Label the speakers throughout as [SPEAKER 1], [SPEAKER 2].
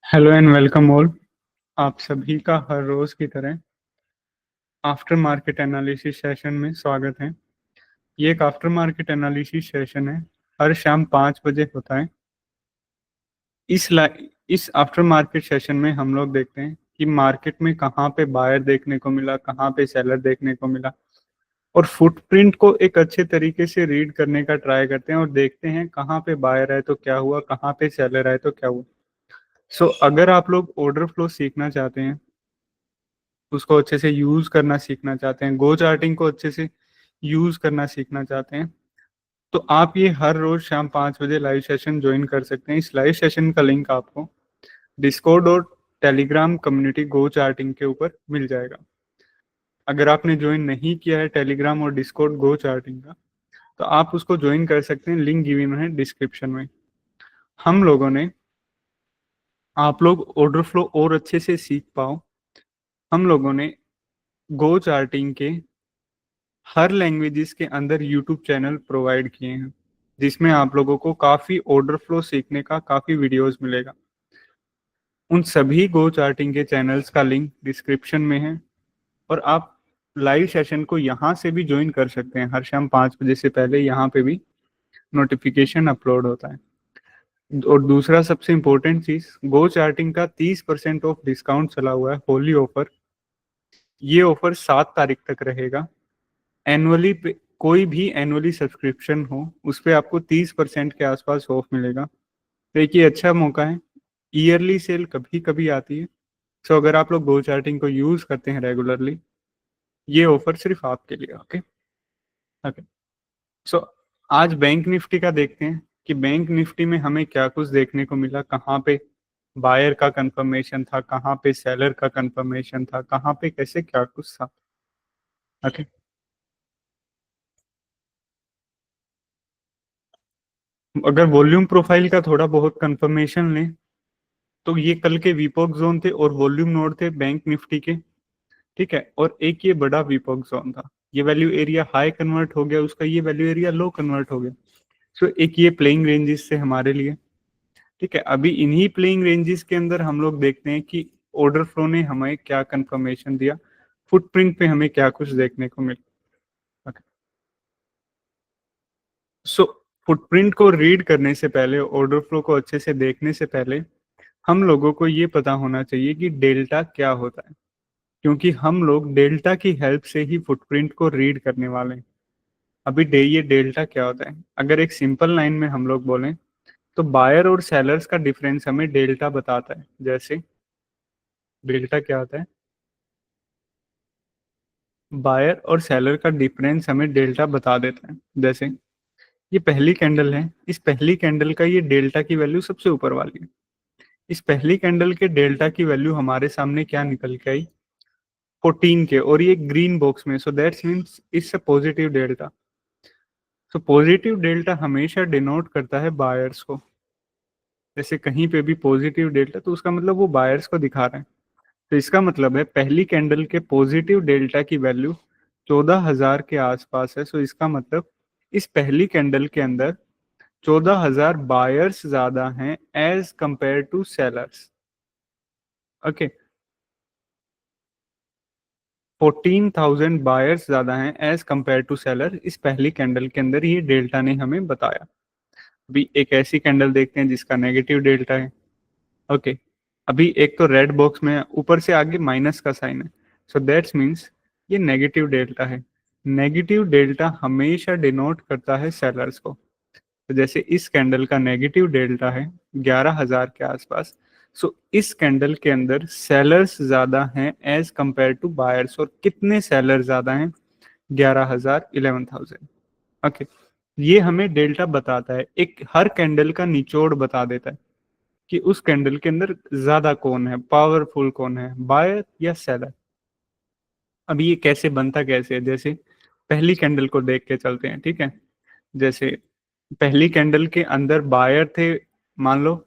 [SPEAKER 1] Hello and welcome all. आप सभी का हर रोज की तरह आफ्टर मार्केट एनालिसिस सेशन में स्वागत है। ये एक आफ्टर मार्केट एनालिसिस सेशन है, हर शाम 5 बजे होता है। इस आफ्टर मार्केट सेशन में हम लोग देखते हैं कि मार्केट में कहाँ पे बायर देखने को मिला, कहाँ पे सेलर देखने को मिला, और फुटप्रिंट को एक अच्छे तरीके से रीड करने का ट्राई करते हैं और देखते हैं कहाँ पे बायर है तो क्या हुआ, कहाँ पे सेलर है तो क्या हुआ। अगर आप लोग ऑर्डर फ्लो सीखना चाहते हैं, उसको अच्छे से यूज करना सीखना चाहते हैं, गो चार्टिंग को अच्छे से यूज करना सीखना चाहते हैं, तो आप ये हर रोज शाम 5 बजे लाइव सेशन ज्वाइन कर सकते हैं। इस लाइव सेशन का लिंक आपको डिस्कॉर्ड और टेलीग्राम कम्युनिटी गो चार्टिंग के ऊपर मिल जाएगा। अगर आपने ज्वाइन नहीं किया है टेलीग्राम और डिस्कॉर्ड गो चार्टिंग का, तो आप उसको ज्वाइन कर सकते हैं, लिंक गिवन है डिस्क्रिप्शन में। हम लोगों ने आप लोग ऑर्डर फ्लो और अच्छे से सीख पाओ, हम लोगों ने गो चार्टिंग के हर लैंग्वेजेस के अंदर यूट्यूब चैनल प्रोवाइड किए हैं, जिसमें आप लोगों को काफ़ी ऑर्डर फ्लो सीखने का काफ़ी वीडियोस मिलेगा। उन सभी गो चार्टिंग के चैनल्स का लिंक डिस्क्रिप्शन में है, और आप लाइव सेशन को यहाँ से भी ज्वाइन कर सकते हैं। हर शाम 5 बजे से पहले यहाँ पे भी नोटिफिकेशन अपलोड होता है। और दूसरा सबसे इम्पोर्टेंट चीज़, गो चार्टिंग का 30% ऑफ डिस्काउंट चला हुआ है, होली ऑफर। ये ऑफर 7 तारीख तक रहेगा। एनुअली कोई भी एनुअली सब्सक्रिप्शन हो उस पर आपको 30% के आसपास ऑफ मिलेगा। तो एक ये अच्छा मौका है। ईयरली सेल कभी कभी आती है। अगर आप लोग गो चार्टिंग को यूज करते हैं रेगुलरली, ये ऑफर सिर्फ आपके लिए। Okay okay. सो आज बैंक निफ्टी का देखते हैं कि बैंक निफ्टी में हमें क्या कुछ देखने को मिला, कहाँ पे बायर का कंफर्मेशन था, कहाँ पे सेलर का कंफर्मेशन था, कहाँ पे कैसे क्या कुछ था। ओके, अगर वॉल्यूम प्रोफाइल का थोड़ा बहुत कंफर्मेशन लें, तो ये कल के वीपॉक जोन थे और वॉल्यूम नोड थे बैंक निफ्टी के। ठीक है, और एक ये बड़ा वीपॉक जोन था, ये वैल्यू एरिया हाई कन्वर्ट हो गया, उसका ये वैल्यू एरिया लो कन्वर्ट हो गया। एक ये प्लेइंग रेंजेस से हमारे लिए। ठीक है, अभी इन्हीं प्लेइंग रेंजेस के अंदर हम लोग देखते हैं कि ऑर्डर फ्लो ने हमें क्या कंफर्मेशन दिया, फुटप्रिंट पे हमें क्या कुछ देखने को मिला। सो फुटप्रिंट को रीड करने से पहले, ऑर्डर फ्लो को अच्छे से देखने से पहले, हम लोगों को ये पता होना चाहिए कि डेल्टा क्या होता है, क्योंकि हम लोग डेल्टा की हेल्प से ही फुटप्रिंट को रीड करने वाले हैं। अभी ये डेल्टा क्या होता है, अगर एक सिंपल लाइन में हम लोग बोलें, तो बायर और सेलर्स का डिफरेंस हमें डेल्टा बताता है। जैसे डेल्टा क्या होता है, बायर और सेलर का डिफरेंस हमें डेल्टा बता देता है। जैसे ये पहली कैंडल है, इस पहली कैंडल का ये डेल्टा की वैल्यू सबसे ऊपर वाली है। इस पहली कैंडल के डेल्टा की वैल्यू हमारे सामने क्या निकल के आई, 14 के, और ये ग्रीन बॉक्स में, so that's means it's a positive delta. Positive delta हमेशा डिनोट करता है बायर्स को। जैसे कहीं पे भी पॉजिटिव डेल्टा, तो उसका मतलब वो बायर्स को दिखा रहे हैं। तो इसका मतलब है पहली कैंडल के पॉजिटिव डेल्टा की वैल्यू 14,000 के आसपास है। इसका मतलब इस पहली कैंडल के अंदर 14,000 बायर्स ज्यादा हैं as compare to sellers. Okay, 14,000 buyers ज्यादा हैं एज कंपेयर टू सेलर, इस पहली कैंडल के अंदर ये डेल्टा ने हमें बताया। अभी एक ऐसी कैंडल देखते हैं जिसका नेगेटिव डेल्टा है। ओके, अभी एक तो रेड बॉक्स में ऊपर से आगे माइनस का साइन है, सो दैट्स मीन्स ये नेगेटिव डेल्टा है। नेगेटिव डेल्टा हमेशा डिनोट करता है सेलर्स को। तो जैसे इस कैंडल का नेगेटिव डेल्टा है 11,000 के आसपास, इस कैंडल के अंदर सेलर्स ज्यादा हैं एज कंपेयर टू बायर्स। और कितने सेलर ज्यादा हैं, 11,000, 11,000। ओके, ये हमें डेल्टा बताता है, एक हर कैंडल का निचोड़ बता देता है कि उस कैंडल के अंदर ज्यादा कौन है, पावरफुल कौन है, बायर या सेलर। अभी ये कैसे बनता कैसे है, जैसे पहली कैंडल को देख के चलते हैं। ठीक है, जैसे पहली कैंडल के अंदर बायर थे, मान लो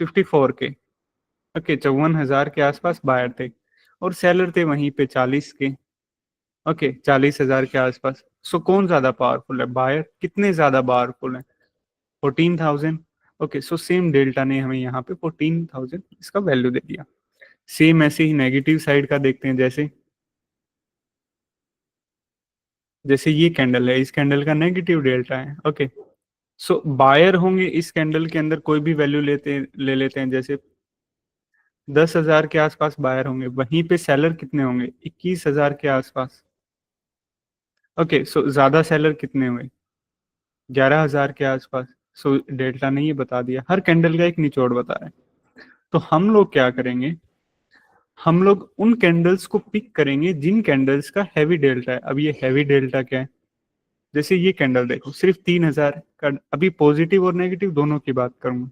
[SPEAKER 1] 54 के। ओके, 54,000 के आसपास बायर थे, और सेलर थे वहीं पे 40 के। ओके, 40,000 के आसपास। कौन ज्यादा पावरफुल है, बायर कितने ज्यादा पावरफुल है, 14,000। ओके, सो सेम डेल्टा ने हमें यहाँ पे 14,000 इसका वैल्यू दे दिया। सेम ऐसे ही नेगेटिव साइड का देखते हैं, जैसे जैसे ये कैंडल है, इस कैंडल का नेगेटिव डेल्टा है। ओके, सो बायर होंगे इस कैंडल के अंदर, कोई भी वैल्यू ले लेते हैं, जैसे 10,000 के आसपास बायर होंगे, वहीं पे सेलर कितने होंगे, 21,000 के आसपास। ओके, सो ज्यादा सेलर कितने हुए, 11,000 के आसपास। सो डेल्टा ने ये बता दिया, हर कैंडल का एक निचोड़ बता रहा है। तो हम लोग क्या करेंगे, हम लोग उन कैंडल्स को पिक करेंगे जिन कैंडल्स का हैवी डेल्टा है। अब ये हैवी डेल्टा क्या है, जैसे ये कैंडल देखो, सिर्फ 3,000 का, अभी पॉजिटिव और नेगेटिव दोनों की बात करूंगा।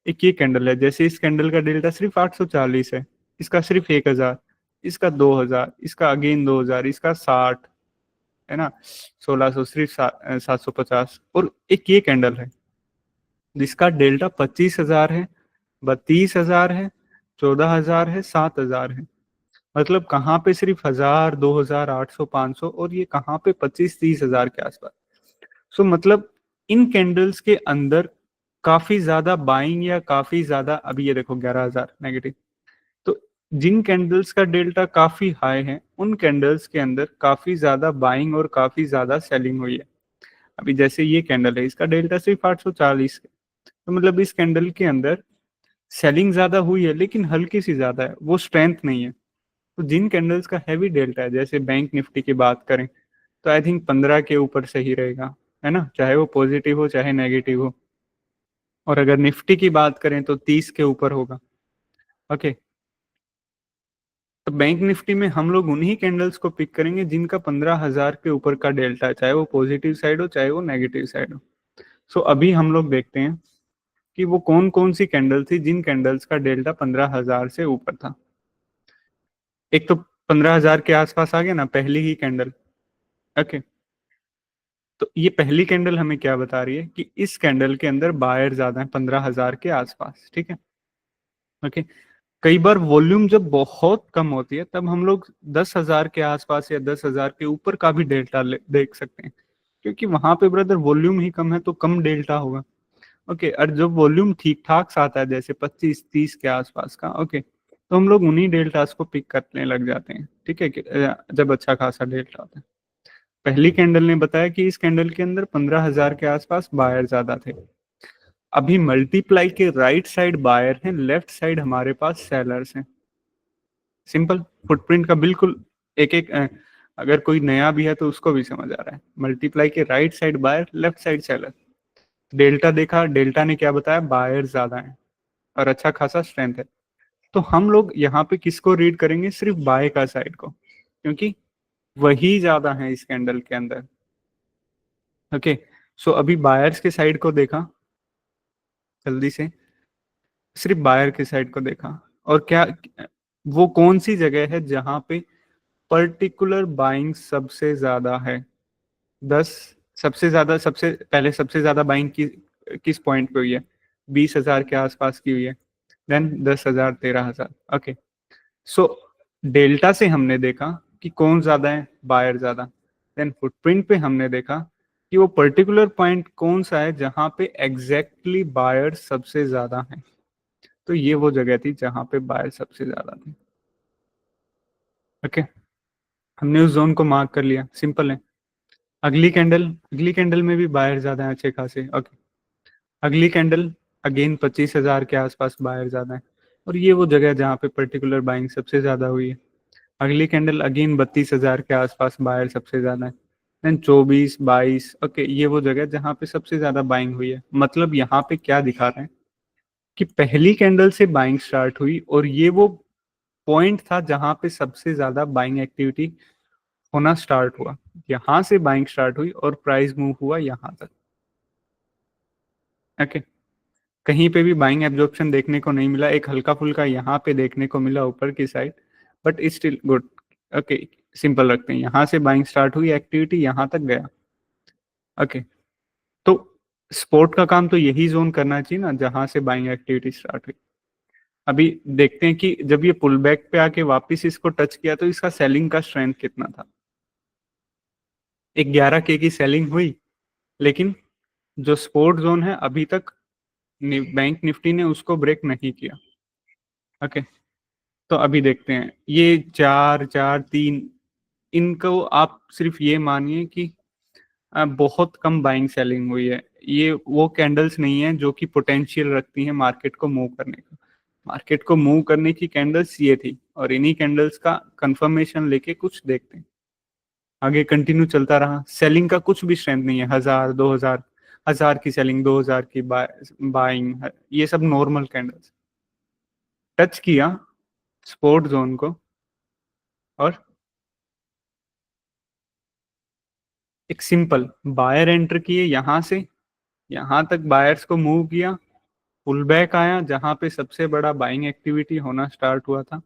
[SPEAKER 1] एक ये कैंडल है, जैसे इस कैंडल का डेल्टा सिर्फ 840 है, इसका सिर्फ 1,000, इसका 2,000, इसका अगेन 2,000, इसका 60 है ना, 1,600, सिर्फ 750। और एक ये कैंडल है जिसका डेल्टा 25,000 है, 32,000 है, 14,000 है, 7,000 है। मतलब कहाँ पे सिर्फ 1,000, 2,000, 800, 500, और ये कहाँ पे 25-30,000 के आसपास। सो मतलब इन कैंडल्स के अंदर काफी ज्यादा बाइंग या काफी ज्यादा, अभी ये देखो 11,000 नेगेटिव। तो जिन कैंडल्स का डेल्टा काफी हाई है, उन कैंडल्स के अंदर काफी ज्यादा बाइंग और काफी ज्यादा सेलिंग हुई है। अभी जैसे ये कैंडल है, इसका डेल्टा सिर्फ 840 है, तो मतलब इस कैंडल के अंदर सेलिंग ज्यादा हुई है, लेकिन हल्की सी ज्यादा है, वो स्ट्रेंथ नहीं है। तो जिन कैंडल्स का हैवी डेल्टा है, जैसे बैंक निफ्टी की बात करें, तो आई थिंक 15 के ऊपर सही रहेगा, है ना, चाहे वो पॉजिटिव हो चाहे नेगेटिव हो। और अगर निफ्टी की बात करें तो 30 के ऊपर होगा। ओके, तो बैंक निफ्टी में हम लोग उन्हीं कैंडल्स को पिक करेंगे जिनका 15,000 के ऊपर का डेल्टा है, चाहे वो पॉजिटिव साइड हो चाहे वो नेगेटिव साइड हो। सो अभी हम लोग देखते हैं कि वो कौन कौन सी कैंडल थी जिन कैंडल्स का डेल्टा 15,000 से ऊपर था। एक तो 15,000 के आसपास आ गया ना, पहली ही कैंडल। ओके, तो ये पहली कैंडल हमें क्या बता रही है कि इस कैंडल के अंदर बायर ज्यादा है 15,000 के आसपास। ठीक है, ओके। कई बार वॉल्यूम जब बहुत कम होती है, तब हम लोग 10,000 के आसपास या 10,000 के ऊपर का भी डेल्टा देख सकते हैं, क्योंकि वहां पे ब्रदर वॉल्यूम ही कम है, तो कम डेल्टा होगा। ओके, और जब वॉल्यूम ठीक ठाक सा आता है, जैसे 25-30 के आसपास का, ओके, तो हम लोग उन्हीं डेल्टास को पिक करने लग जाते हैं। ठीक है, जब अच्छा खासा डेल्टा होता है। पहली कैंडल ने बताया कि इस कैंडल के अंदर 15,000 के आसपास बायर ज्यादा थे। अभी मल्टीप्लाई के राइट साइड बायर हैं, लेफ्ट साइड हमारे पास सेलर्स हैं। सिंपल, फुटप्रिंट का बिल्कुल एक एक अगर कोई नया भी है तो उसको भी समझ आ रहा है। मल्टीप्लाई के right side buyer, left side seller. Delta देखा, डेल्टा ने क्या बताया, बायर ज्यादा है और अच्छा खासा स्ट्रेंथ है। तो हम लोग यहाँ पे किसको रीड करेंगे, सिर्फ बाय का साइड को, क्योंकि वही ज्यादा है इस कैंडल के अंदर। ओके, सो अभी बायर्स के साइड को देखा जल्दी से, सिर्फ बायर के साइड को देखा, और क्या वो कौन सी जगह है जहां पे पर्टिकुलर बाइंग सबसे ज्यादा है। 10 सबसे ज्यादा, सबसे पहले सबसे ज्यादा बाइंग की किस पॉइंट पे हुई है, 20,000 के आसपास की हुई है, देन 10,000, 13,000। ओके, सो डेल्टा से हमने देखा कि कौन ज्यादा है, बायर ज्यादा। देन फुटप्रिंट पे हमने देखा कि वो पर्टिकुलर पॉइंट कौन सा है जहां पे एग्जैक्टली बायर सबसे ज्यादा है। तो ये वो जगह थी जहां पे बायर सबसे ज्यादा थी। ओके, हमने उस जोन को मार्क कर लिया, सिंपल है। अगली कैंडल में भी बायर ज्यादा है अच्छे खासे। ओके, अगली कैंडल अगेन 25,000 के आसपास बायर ज्यादा है, और ये वो जगह है जहाँ पे पर्टिकुलर बाइंग सबसे ज्यादा हुई है। अगली कैंडल अगेन 32,000 के आसपास बायर सबसे ज्यादा है, देन 24, 22। ओके, ये वो जगह जहाँ पे सबसे ज्यादा बाइंग हुई है। मतलब यहाँ पे क्या दिखा रहे हैं कि पहली कैंडल से बाइंग स्टार्ट हुई, और ये वो पॉइंट था जहां पे सबसे ज्यादा बाइंग एक्टिविटी होना स्टार्ट हुआ। यहां से बाइंग स्टार्ट हुई और प्राइस मूव हुआ यहां तक। ओके, कहीं पे भी बाइंग एब्जॉर्प्शन देखने को नहीं मिला, एक हल्का फुल्का यहाँ पे देखने को मिला ऊपर की side, but still good. Okay, simple रखते हैं, यहाँ से बाइंग स्टार्ट हुई, एक्टिविटी यहाँ तक गया। ओके, तो स्पोर्ट का काम तो यही जोन करना चाहिए ना जहां से बाइंग एक्टिविटी स्टार्ट हुई। अभी देखते हैं कि जब ये पुल बैक पे आके वापस इसको टच किया तो इसका सेलिंग का स्ट्रेंथ कितना था। एक 11K की सेलिंग हुई, लेकिन जो स्पोर्ट जोन है अभी तक बैंक निफ्टी ने उसको ब्रेक नहीं किया। ओके, तो अभी देखते हैं ये 4 4 3, इनको आप सिर्फ ये मानिए कि बहुत कम बाइंग सेलिंग हुई है। ये वो कैंडल्स नहीं है जो कि पोटेंशियल रखती हैं मार्केट को मूव करने का। मार्केट को मूव करने की कैंडल्स ये थी, और इन्हीं कैंडल्स का कंफर्मेशन लेके कुछ देखते हैं। आगे कंटिन्यू चलता रहा, सेलिंग का कुछ भी स्ट्रेंथ नहीं है। 1000 2000, 1000 की सेलिंग, 2000 की बाइंग, ये सब नॉर्मल कैंडल्स। टच किया सपोर्ट जोन को, और एक सिंपल बायर एंटर किए यहां से यहां तक, बायर्स को मूव किया, पुल बैक आया जहां पे सबसे बड़ा बाइंग एक्टिविटी होना स्टार्ट हुआ था,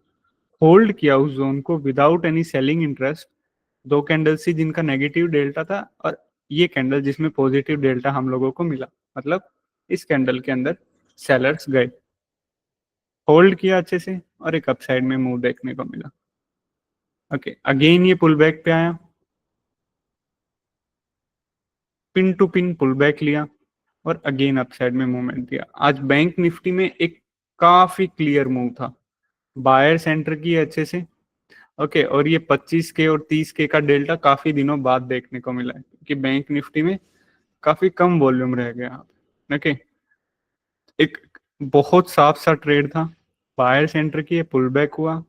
[SPEAKER 1] होल्ड किया उस जोन को विदाउट एनी सेलिंग इंटरेस्ट। दो कैंडल्स थी जिनका नेगेटिव डेल्टा था, और ये कैंडल जिसमें पॉजिटिव डेल्टा हम लोगों को मिला, मतलब इस कैंडल के अंदर सेलर्स गए, होल्ड किया अच्छे से, और एक अपसाइड में मूव देखने को मिला। ओके, अगेन ये पुल बैक पे आया, pin to pin pull back लिया, और अगेन अपसाइड में मूवमेंट दिया। आज बैंक निफ्टी में एक काफी क्लियर मूव था, बायर सेंटर की अच्छे से। ओके, और ये 25 के और 30 के का डेल्टा काफी दिनों बाद देखने को मिला है, क्योंकि बैंक निफ्टी में काफी कम वॉल्यूम रह गया। ओके, एक बहुत साफ सा ट्रेड था, बायर सेंटर की, पुल बैक हुआ,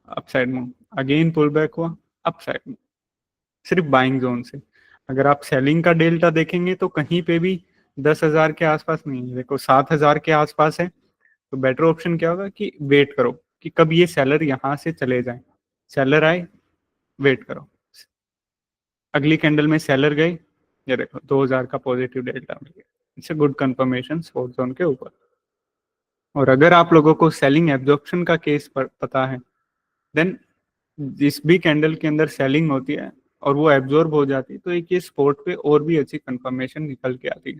[SPEAKER 1] upside move, again pull back हुआ, अपसाइड मूव, सिर्फ बाइंग जोन से। अगर आप सेलिंग का डेल्टा देखेंगे तो कहीं पे भी 10,000 के आसपास नहीं है। देखो 7,000 के आसपास है, तो बेटर ऑप्शन क्या होगा कि वेट करो कि कब ये सेलर यहां से चले जाए। सेलर आए, वेट करो। अगली कैंडल में सेलर गए, ये देखो 2000 का पॉजिटिव डेल्टा मिल गया। It's a good confirmation short zone के ऊपर। और अगर आप लोगों को सेलिंग एब्जॉर्प्शन का केस पता है, देन जिस भी कैंडल के अंदर सेलिंग होती है और वो एब्जॉर्ब हो जाती है, तो एक ये स्पोर्ट पे और भी अच्छी कंफर्मेशन निकल के आती है।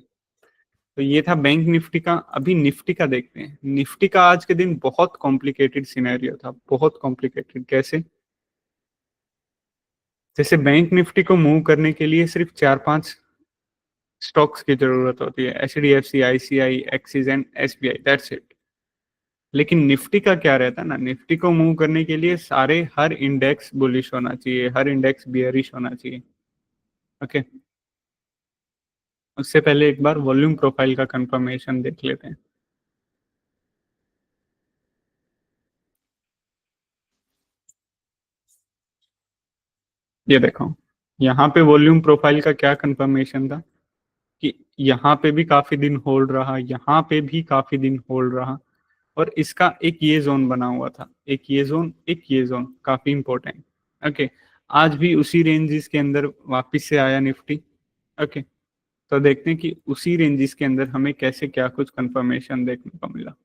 [SPEAKER 1] तो ये था बैंक निफ्टी का। अभी निफ्टी का देखते हैं। निफ्टी का आज के दिन बहुत कॉम्प्लिकेटेड सिनेरियो था, बहुत कॉम्प्लिकेटेड। कैसे? जैसे बैंक निफ्टी को मूव करने के लिए सिर्फ 4 5 स्टॉक्स की जरूरत होती है, HDFC, ICI, axis and SBI, that's it. लेकिन निफ्टी का क्या रहता है ना, निफ्टी को मूव करने के लिए सारे हर इंडेक्स बुलिश होना चाहिए, हर इंडेक्स बियरिश होना चाहिए। ओके, उससे पहले एक बार वॉल्यूम प्रोफाइल का कंफर्मेशन देख लेते हैं। ये देखो, यहाँ पे वॉल्यूम प्रोफाइल का क्या कंफर्मेशन था कि यहाँ पे भी काफी दिन होल्ड रहा, यहाँ पे भी काफी दिन होल्ड रहा, और इसका एक ये जोन बना हुआ था, एक ये जोन, एक ये जोन, काफी इंपॉर्टेंट। ओके, आज भी उसी रेंजेस के अंदर वापस से आया निफ्टी। ओके, तो देखते हैं कि उसी रेंजेस के अंदर हमें कैसे क्या कुछ कंफर्मेशन देखने को मिला।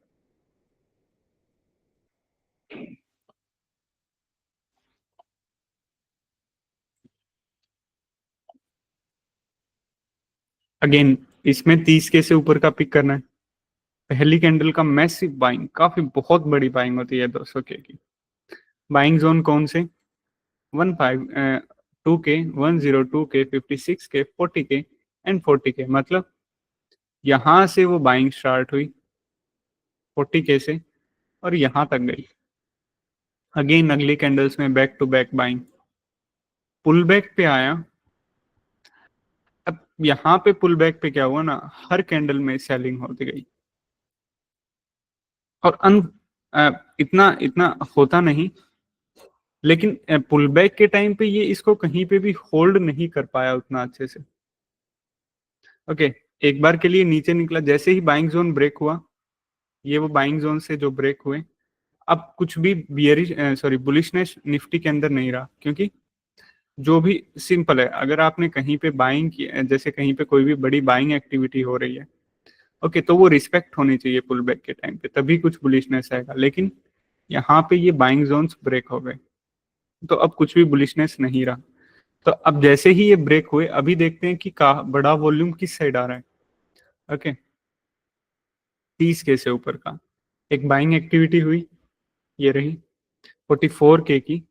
[SPEAKER 1] अगेन इसमें 30 के से ऊपर का पिक करना है। पहली कैंडल का मैसिव बाइंग, काफी बहुत बड़ी बाइंग होती है 200 के की। बाइंग जोन कौन से? 102 के, 102 के, 56 के, 40 के एंड 40 के, मतलब यहां से वो बाइंग स्टार्ट हुई 40 के से, और यहां तक गई। अगेन अगली कैंडल्स में back to back buying, pull back पे आया। अब यहाँ पे पुल बैक पे क्या हुआ ना, हर कैंडल में सेलिंग होती गई, और इतना इतना होता नहीं, लेकिन पुल बैक के टाइम पे ये इसको कहीं पे भी होल्ड नहीं कर पाया उतना अच्छे से। ओके, एक बार के लिए नीचे निकला, जैसे ही बाइंग जोन ब्रेक हुआ, ये वो बाइंग जोन से जो ब्रेक हुए, अब कुछ भी बियरिश सॉरी बुलिशनेस निफ्टी के अंदर नहीं रहा, क्योंकि जो भी सिंपल है, अगर आपने कहीं पे बाइंग की, जैसे कहीं पे कोई भी बड़ी बाइंग एक्टिविटी हो रही है, ओके, तो वो रिस्पेक्ट होनी चाहिए पुल बैक के टाइम पे, तभी कुछ बुलिशनेस आएगा। लेकिन यहाँ पे ये बाइंग जोन्स ब्रेक हो गए, तो अब कुछ भी बुलिशनेस नहीं रहा। तो अब जैसे ही ये ब्रेक हुए, अभी देखते हैं कि का बड़ा वॉल्यूम किस साइड आ रहा है। ओके, 30 के से ऊपर का एक बाइंग एक्टिविटी हुई, ये रही 44 के की।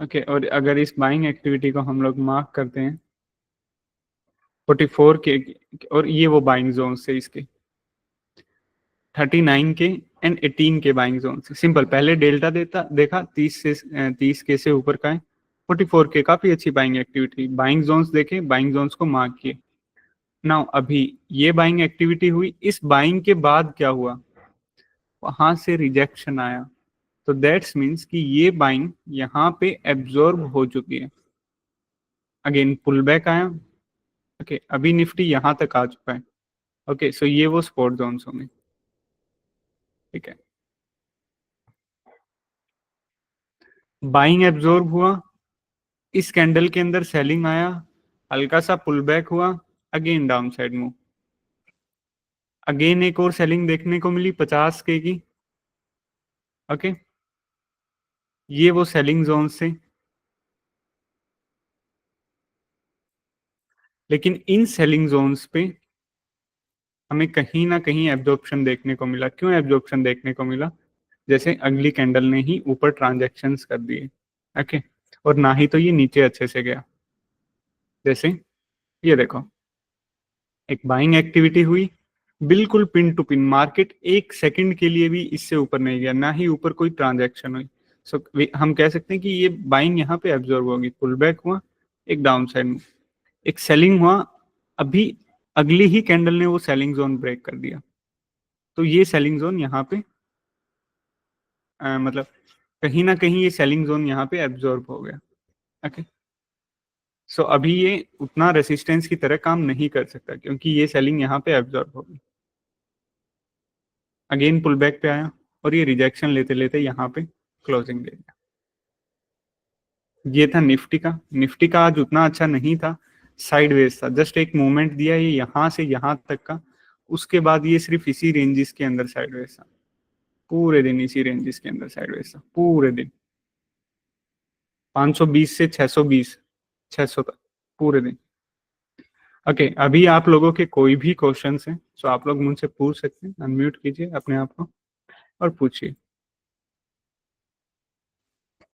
[SPEAKER 1] ओके, और अगर इस बाइंग एक्टिविटी को हम लोग मार्क करते हैं, 44 के, और ये वो बाइंग जोन से इसके 39 के एंड 18 के बाइंग जोन से। सिंपल, पहले डेल्टा देखा 30 के से ऊपर का है, 44 के काफी अच्छी बाइंग एक्टिविटी, बाइंग जोन्स देखे, बाइंग जोन्स को मार्क किए। नाउ अभी ये बाइंग एक्टिविटी हुई, इस बाइंग के बाद क्या हुआ, वहां से रिजेक्शन आया, तो दैट्स मीन्स कि ये बाइंग यहाँ पे एब्जॉर्ब हो चुकी है। अगेन पुल बैक आया, ओके अभी निफ्टी यहाँ तक आ चुका है, ओके सो ये वो स्पॉट जोन्स होंगे, ठीक है। बाइंग एब्जॉर्ब हुआ, इस कैंडल के अंदर सेलिंग आया, हल्का सा पुल बैक हुआ, again down side move, again एक और सेलिंग देखने को मिली 50 के की, ओके ये वो सेलिंग जोन से। लेकिन इन सेलिंग जोन्स पे हमें कहीं ना कहीं एब्जॉर्प्शन देखने को मिला। क्यों एब्जॉर्प्शन देखने को मिला, जैसे अगली कैंडल ने ही ऊपर ट्रांजैक्शंस कर दिए, ओके और ना ही तो ये नीचे अच्छे से गया। जैसे ये देखो, एक बाइंग एक्टिविटी हुई, बिल्कुल पिन टू पिन, मार्केट एक सेकंड के लिए भी इससे ऊपर नहीं गया, ना ही ऊपर कोई ट्रांजैक्शन हुई। सो हम कह सकते हैं कि ये बाइंग यहाँ पे एब्जॉर्ब होगी, पुल बैक हुआ, एक डाउन साइड में एक सेलिंग हुआ, अभी अगली ही कैंडल ने वो सेलिंग जोन ब्रेक कर दिया, तो ये सेलिंग जोन यहाँ पे मतलब कहीं ना कहीं ये सेलिंग जोन यहाँ पे एब्जॉर्ब हो गया, ओके सो अभी ये उतना रेसिस्टेंस की तरह काम नहीं कर सकता क्योंकि ये सेलिंग यहाँ पे एब्जॉर्ब होगी। अगेन पुल बैक पे आया और ये रिजेक्शन लेते लेते यहाँ पे क्लोजिंग दे दिया। ये था निफ्टी का। निफ्टी का आज उतना अच्छा नहीं था, साइडवेज था, जस्ट एक मूवमेंट दिया ये यहाँ से यहाँ तक का, उसके बाद ये सिर्फ इसी रेंजेस के अंदर साइडवेज था, पूरे दिन इसी रेंजेस के अंदर साइडवेज था पूरे दिन, 520 से 620, 600 तक पूरे दिन। ओके अभी आप लोगों के कोई भी क्वेश्चंस हैं तो आप लोग मुझसे पूछ सकते हैं, अनम्यूट कीजिए अपने आप को और पूछिए।